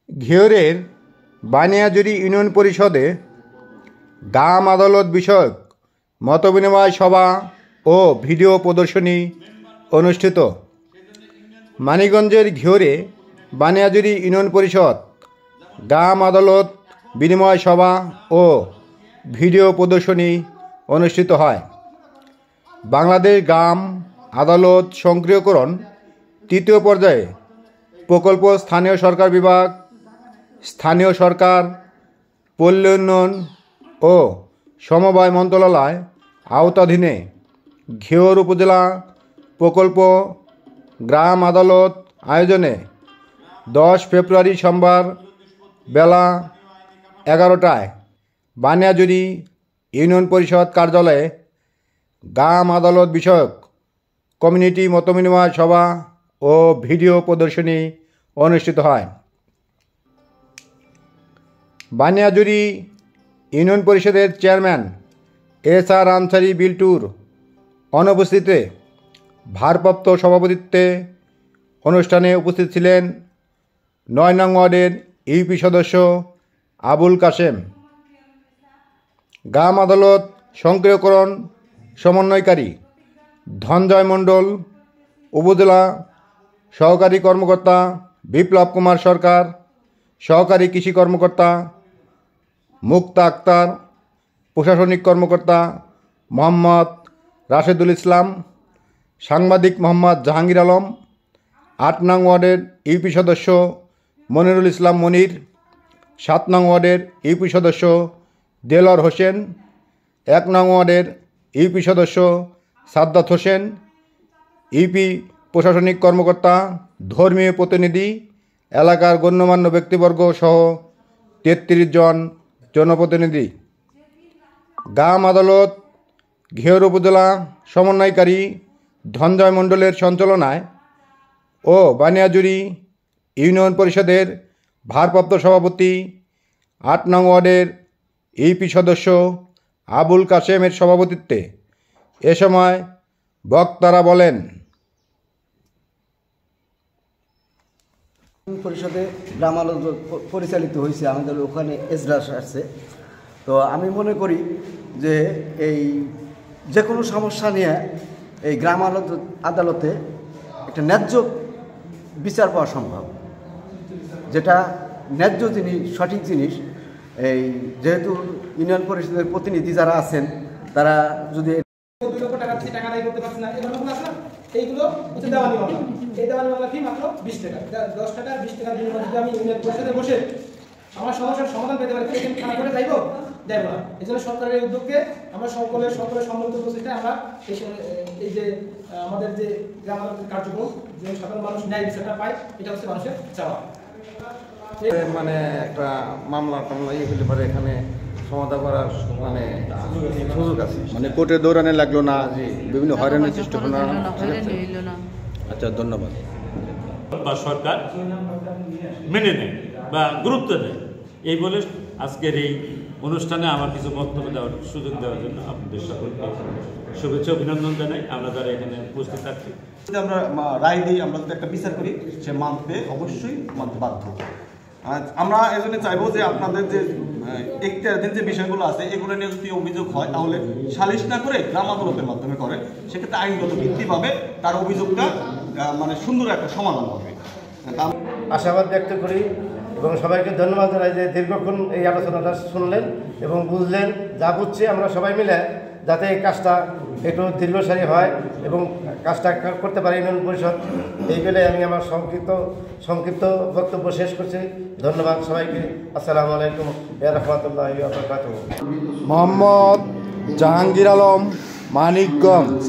ঘিওরের Baniajuri union পরিষদে গ্রাম আদালত বিষয়ক মতবিনিময় সভা ও ভিডিও প্রদর্শনী অনুষ্ঠিত। মানিকগঞ্জের ঘিওরে বানিয়াজুরি ইউনিয়ন পরিষদ গ্রাম আদালত বিনিময় সভা ও ভিডিও প্রদর্শনী অনুষ্ঠিত হয়। বাংলাদেশ গ্রাম আদালত সক্রিয়করণ তৃতীয় পর্যায়ে প্রকল্প স্থানীয় সরকার বিভাগ, স্থানীয় সরকার, পল্লী উন্নয়ন ও সমবায় মন্ত্রণালয় আওতাধীনে ঘিওর উপজেলা প্রকল্প গ্রাম আদালত আয়োজনে 10 ফেব্রুয়ারি সোমবার বেলা 11টায় বানিয়াজুরি ইউনিয়ন পরিষদ কার্যালয়ে গ্রাম আদালত বিষয়ক কমিউনিটি মতবিনিময় সভা ও ভিডিও প্রদর্শনী অনুষ্ঠিত হয়। বানিয়াজুরি ইউনিয়ন পরিষদের চেয়ারম্যান এস.আর. আনসারি বিল্টুর অনুপস্থিতিতে ভারপ্রাপ্ত সভাপতিত্বে অনুষ্ঠানে উপস্থিত ছিলেন 9 নং ওয়ার্ডের ইউপি সদস্য আবুল কাশেম, গ্রাম আদালত সক্রিয়করণ সমন্বয়কারী ধনঞ্জয় মণ্ডল, উপজেলা সহকারী কর্মকর্তা বিপ্লব কুমার সরকার, সহকারী কৃষি কর্মকর্তা মুক্তা আক্তার, প্রশাসনিক কর্মকর্তা মোহাম্মদ রাশেদুল ইসলাম, সাংবাদিক মোহাম্মদ জাহাঙ্গীর আলম, 8 নং ওয়ার্ডের ইউপি সদস্য মনিরুল ইসলাম মনির, 7 নং ওয়ার্ডের ইউপি সদস্য দেলোয়ার হোসেন, 1 নং ওয়ার্ডের ইউপি সদস্য সাদ্দাত হোসেন, ইউপি প্রশাসনিক কর্মকর্তা, ধর্মীয় প্রতিনিধি, এলাকার গণ্যমান্য ব্যক্তিবর্গ সহ 33 জন জনপ্রতিনিধি। গ্রাম আদালত ঘিওর উপজেলা সমন্বয়কারী ধনঞ্জয় মণ্ডলের সঞ্চালনায় ও বানিয়াজুরি ইউনিয়ন পরিষদের ভারপ্রাপ্ত সভাপতি 8 নং ওয়ার্ডের ইউপি সদস্য আবুল কাশেমের সভাপতিত্বে এ সময় বক্তারা বলেন, পরিষদে গ্রাম আদালত পরিচালিত হয়েছে, আমাদের ওখানে এজলাস আসছে। তো আমি মনে করি যে এই যে কোনো সমস্যা নিয়ে এই গ্রাম আদালতে একটা ন্যায্য বিচার পাওয়া সম্ভব, যেটা ন্যায্য জিনিস, সঠিক জিনিস। এই যেহেতু ইউনিয়ন পরিষদের প্রতিনিধি যারা আছেন তারা যদি 2 লক্ষ টাকা থেকে টাকা আদায় করতে পারছে না, এগুলো আছে না, এইগুলো হচ্ছে দেওয়ানি মামলা। এই দেওয়ানি মামলা কি মাত্র 20 টাকা, 10 টাকা 20 টাকার বিনিময়ে যদি আমি ইউনিয়ন পরিষদে বসে আমার সমস্যার সমাধান পেতে পারি, সেখানে থানা করে যাইব না। এই জন্য সরকারের উদ্যোগে আমরা সকলের সম্মিলিত প্রচেষ্টায় আমরা এই যে আমাদের যে গ্রাম আদালতের কার্যক্রম, যে সাধারণ মানুষ ন্যায় বিচারটা পায়, এটা হচ্ছে মানুষের চাওয়া। মানে একটা মামলা হতে পারে, এখানে সমাধান করার সুযোগ আছে, কোর্টে দৌড়ানো লাগলো না, বিভিন্ন হয়রানির চেষ্টা হলো না। আচ্ছা, ধন্যবাদ। বা সরকার মেনে নেয় বা গুরুত্ব দেয়, এই বলে আজকের এই অনুষ্ঠানে আমার কিছু বক্তব্য দেওয়ার সুযোগ দেওয়ার জন্য আপনাদের সকলকে শুভেচ্ছা অভিনন্দন জানাই। আমরা যারা এখানে উপস্থিত থাকছি, যদি আমরা রায় দিই, আমরা যদি একটা বিচার করি, সে অবশ্যই মানতে বাধ্য। আমরা এজন্য চাইবো যে আপনাদের যে এখতিয়ারাধীন যে বিষয়গুলো আছে, এগুলো নিয়ে যদি অভিযোগ হয় তাহলে সালিশ না করে গ্রাম আদালতের মাধ্যমে করে, সেক্ষেত্রে আইনগত ভিত্তি পাবে, তার অভিযোগটা সুন্দর একটা সমাধান হবে। আশাবাদ ব্যক্ত করি এবং সবাইকে ধন্যবাদ জানাই যে দীর্ঘক্ষণ এই আলোচনাটা শুনলেন এবং বুঝলেন। যা বুঝছি আমরা সবাই মিলে যাতে এই কাজটা একটু দীর্ঘসারি হয় এবং কাজটা করতে পারি ইউনিয়ন পরিষদ, এই বেলায় আমি আমার সংক্ষিপ্ত বক্তব্য শেষ করছি। ধন্যবাদ সবাইকে। আসসালামু আলাইকুম ওয়া রাহমাতুল্লাহি ওয়া বারাকাতুহু। মোহাম্মদ জাহাঙ্গীর আলম, মানিকগঞ্জ।